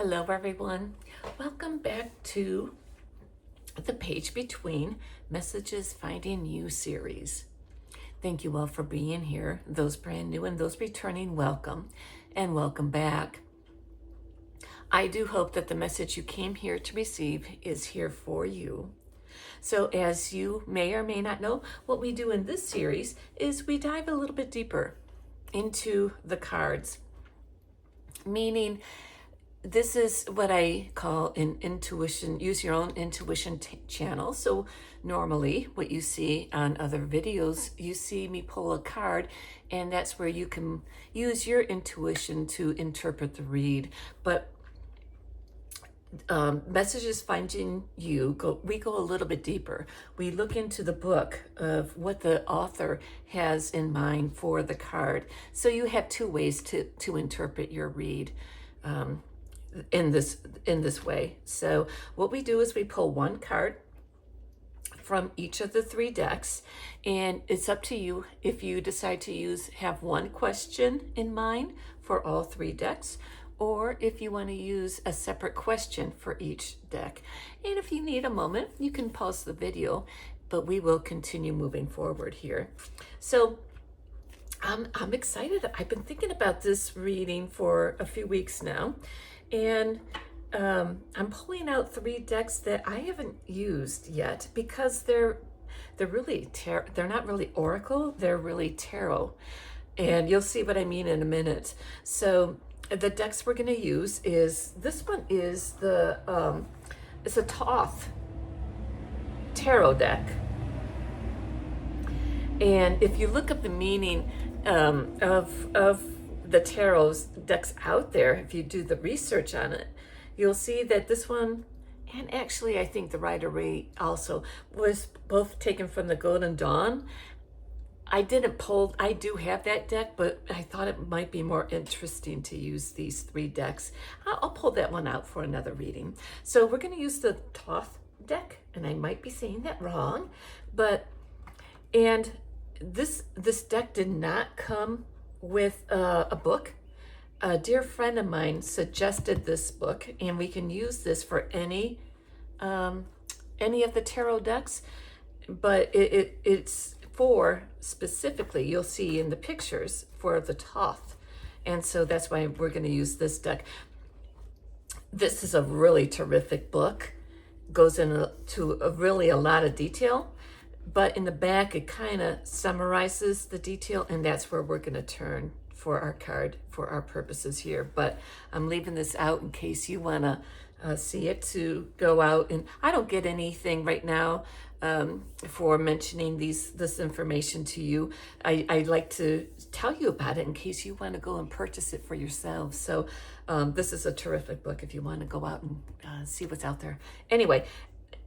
Hello everyone. Welcome back to the Page Between Messages Finding You series. Thank you all for being here. Those brand new and those returning, welcome and welcome back. I do hope that the message you came here to receive is here for you. So as you may or may not know, what we do in this series is we dive a little bit deeper into the cards, meaning this is what I call an intuition, use your own intuition channel. So normally what you see on other videos, you see me pull a card, and that's where you can use your intuition to interpret the read. But Messages Finding You, we go a little bit deeper. We look into the book of what the author has in mind for the card. So you have two ways to interpret your read. In this way. So what we do is we pull one card from each of the three decks, and it's up to you if you decide to have one question in mind for all three decks, or if you want to use a separate question for each deck. And if you need a moment, you can pause the video, but we will continue moving forward here. So I'm excited. I've been thinking about this reading for a few weeks now, and I'm pulling out three decks that I haven't used yet because they're not really oracle, they're really tarot, and you'll see what I mean in a minute. So the decks we're going to use is this one is it's a Thoth tarot deck, and if you look up the meaning of the tarot decks out there, if you do the research on it, you'll see that this one, and actually I think the Rider-Waite also, was both taken from the Golden Dawn. I do have that deck, but I thought it might be more interesting to use these three decks. I'll pull that one out for another reading. So we're going to use the Thoth deck, and I might be saying that wrong, and this deck did not come with a book. A dear friend of mine suggested this book, and we can use this for any of the tarot decks, but it's for specifically, you'll see in the pictures, for the Thoth, and so that's why we're going to use this deck. This is a really terrific book, goes into really a lot of detail, but in the back it kind of summarizes the detail, and that's where we're going to turn for our card for our purposes here. But I'm leaving this out in case you want to see it, to go out, and I don't get anything right now for mentioning this information to you. I like to tell you about it in case you want to go and purchase it for yourselves. So this is a terrific book if you want to go out and see what's out there. Anyway,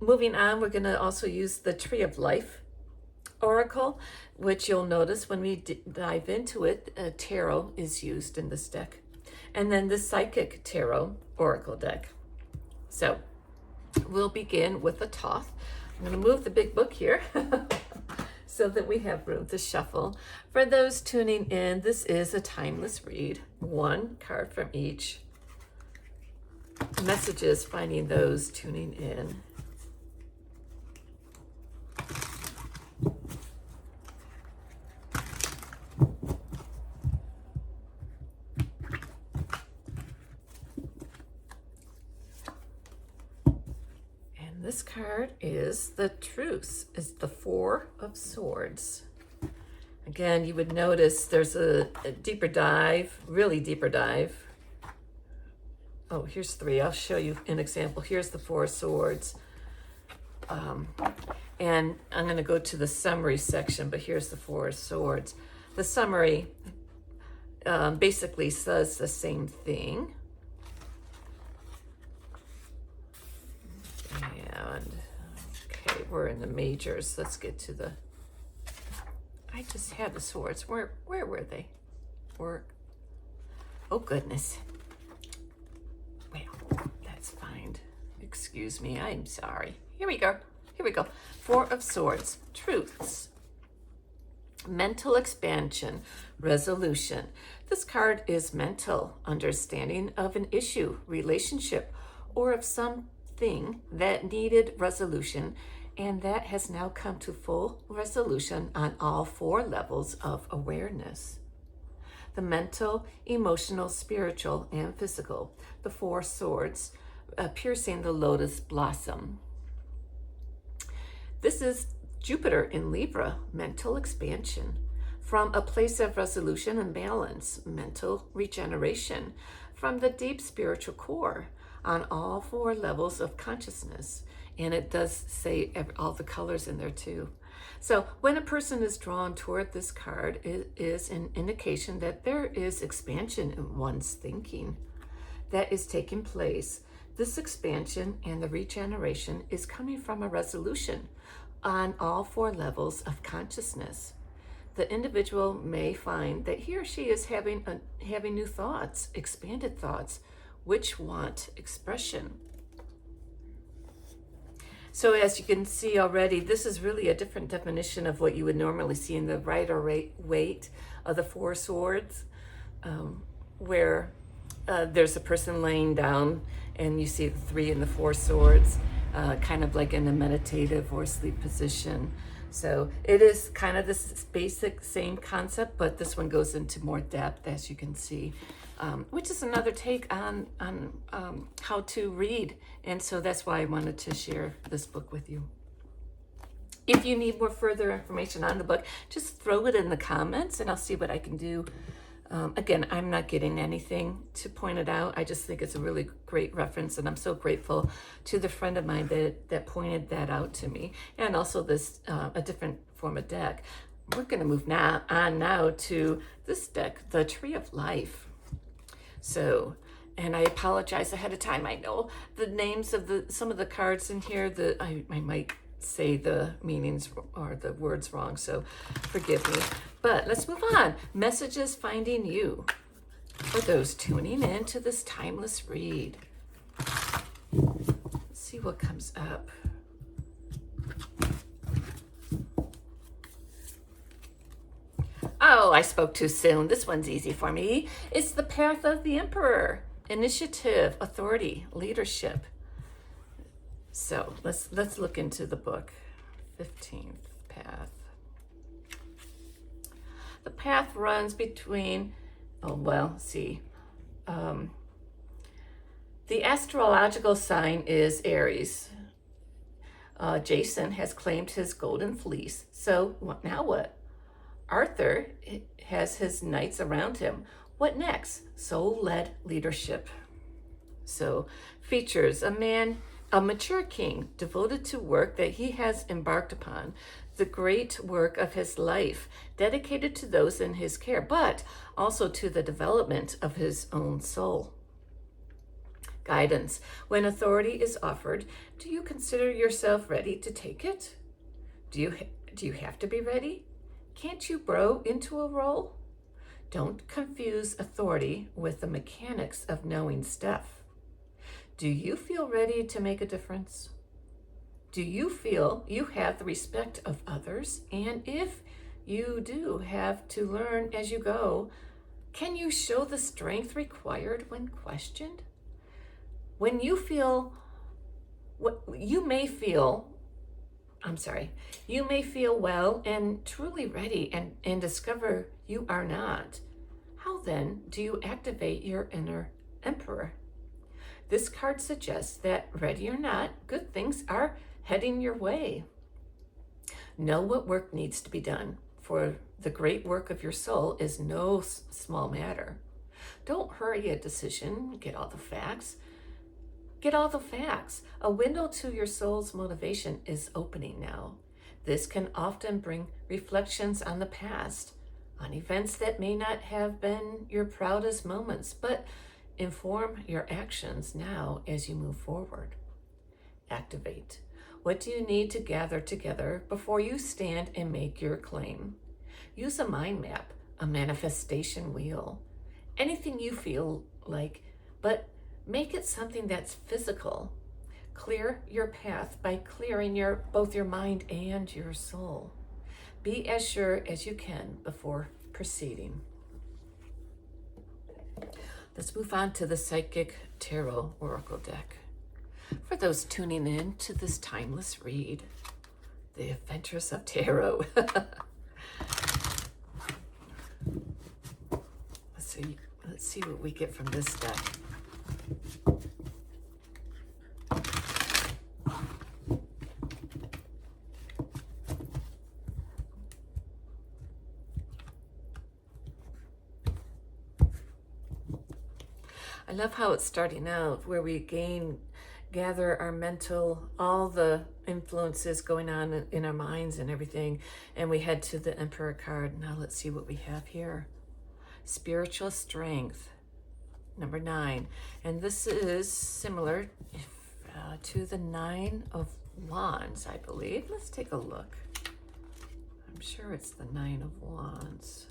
moving on, we're going to also use the Tree of Life Oracle, which you'll notice when we dive into it, tarot is used in this deck. And then the Psychic Tarot Oracle deck. So we'll begin with the Thoth. I'm going to move the big book here so that we have room to shuffle. For those tuning in, this is a timeless read. One card from each. Messages finding those tuning in. This card is the Truce, is the Four of Swords. Again, you would notice there's a deeper dive, really deeper dive. Oh, here's three. I'll show you an example. Here's the Four of Swords. And I'm going to go to the summary section, but here's the Four of Swords. The summary basically says the same thing. And okay, we're in the majors. Let's get to the, I just had the swords. Where were they? Oh goodness. Well, that's fine. Excuse me, I'm sorry. Here we go. Four of Swords, Truths. Mental expansion, resolution. This card is mental understanding of an issue, relationship, or of something that needed resolution, and that has now come to full resolution on all 4 levels of awareness: the mental, emotional, spiritual, and physical. The 4 swords piercing the lotus blossom. This is Jupiter in Libra, mental expansion. From a place of resolution and balance, mental regeneration. From the deep spiritual core on all 4 levels of consciousness. And it does say all the colors in there too. So when a person is drawn toward this card, it is an indication that there is expansion in one's thinking that is taking place. This expansion and the regeneration is coming from a resolution on all 4 levels of consciousness. The individual may find that he or she is having new thoughts, expanded thoughts, which want expression. So as you can see already, this is really a different definition of what you would normally see in the Rider-Waite of the 4 swords, where there's a person laying down and you see the 3 and the 4 swords, kind of like in a meditative or sleep position. So it is kind of this basic same concept, but this one goes into more depth, as you can see, which is another take on how to read. And so that's why I wanted to share this book with you. If you need more further information on the book, just throw it in the comments and I'll see what I can do. Again, I'm not getting anything to point it out. I just think it's a really great reference, and I'm so grateful to the friend of mine that pointed that out to me, and also this a different form of deck. We're going to move now to this deck, the Tree of Life. So, and I apologize ahead of time. I know the names of some of the cards in here. I might say the meanings or the words wrong, so forgive me. But let's move on. Messages finding you for those tuning in to this timeless read. Let's see what comes up. Oh, I spoke too soon. This one's easy for me. It's the Path of the Emperor. Initiative, authority, leadership. So let's look into the book. 15th path. The path runs between, the astrological sign is Aries. Jason has claimed his golden fleece. So now what? Arthur has his knights around him. What next? Soul-led leadership. So features a mature king devoted to work that he has embarked upon, the great work of his life, dedicated to those in his care, but also to the development of his own soul. Guidance. When authority is offered, do you consider yourself ready to take it? Do you have to be ready? Can't you grow into a role? Don't confuse authority with the mechanics of knowing stuff. Do you feel ready to make a difference? Do you feel you have the respect of others? And if you do have to learn as you go, can you show the strength required when questioned? When you feel you may feel well and truly ready and discover you are not. How then do you activate your inner emperor? This card suggests that, ready or not, good things are heading your way. Know what work needs to be done, for the great work of your soul is no small matter. Don't hurry a decision. Get all the facts. A window to your soul's motivation is opening now. This can often bring reflections on the past, on events that may not have been your proudest moments, but inform your actions now as you move forward. Activate. What do you need to gather together before you stand and make your claim? Use a mind map, a manifestation wheel, anything you feel like, but make it something that's physical. Clear your path by clearing both your mind and your soul. Be as sure as you can before proceeding. Let's move on to the Psychic Tarot Oracle deck. For those tuning in to this timeless read, The Adventures of Tarot. Let's see what we get from this deck. I love how it's starting out, where we gather our mental, all the influences going on in our minds and everything, and we head to the Emperor card. Now let's see what we have here. Spiritual Strength, number 9. And this is similar to the 9 of Wands, I believe. Let's take a look. I'm sure it's the 9 of Wands.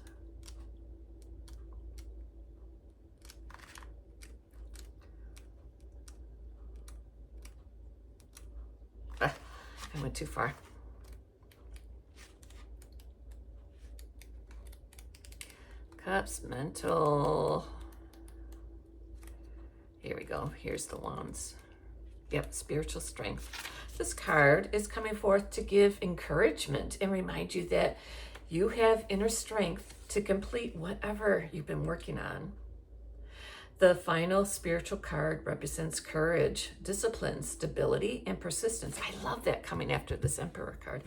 I went too far. Cups, mental. Here we go. Here's the Wands. Yep, Spiritual Strength. This card is coming forth to give encouragement and remind you that you have inner strength to complete whatever you've been working on. The final spiritual card represents courage, discipline, stability, and persistence. I love that coming after this Emperor card.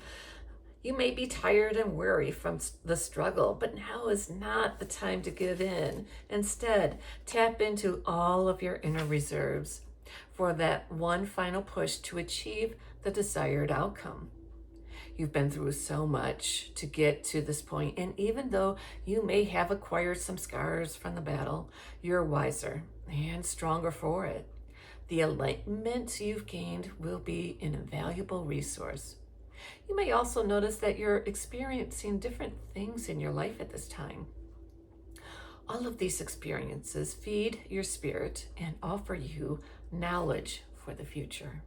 You may be tired and weary from the struggle, but now is not the time to give in. Instead, tap into all of your inner reserves for that one final push to achieve the desired outcome. You've been through so much to get to this point, and even though you may have acquired some scars from the battle, you're wiser and stronger for it. The enlightenment you've gained will be an invaluable resource. You may also notice that you're experiencing different things in your life at this time. All of these experiences feed your spirit and offer you knowledge for the future.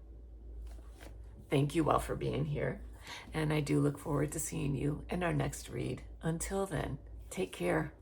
Thank you all for being here, and I do look forward to seeing you in our next read. Until then, take care.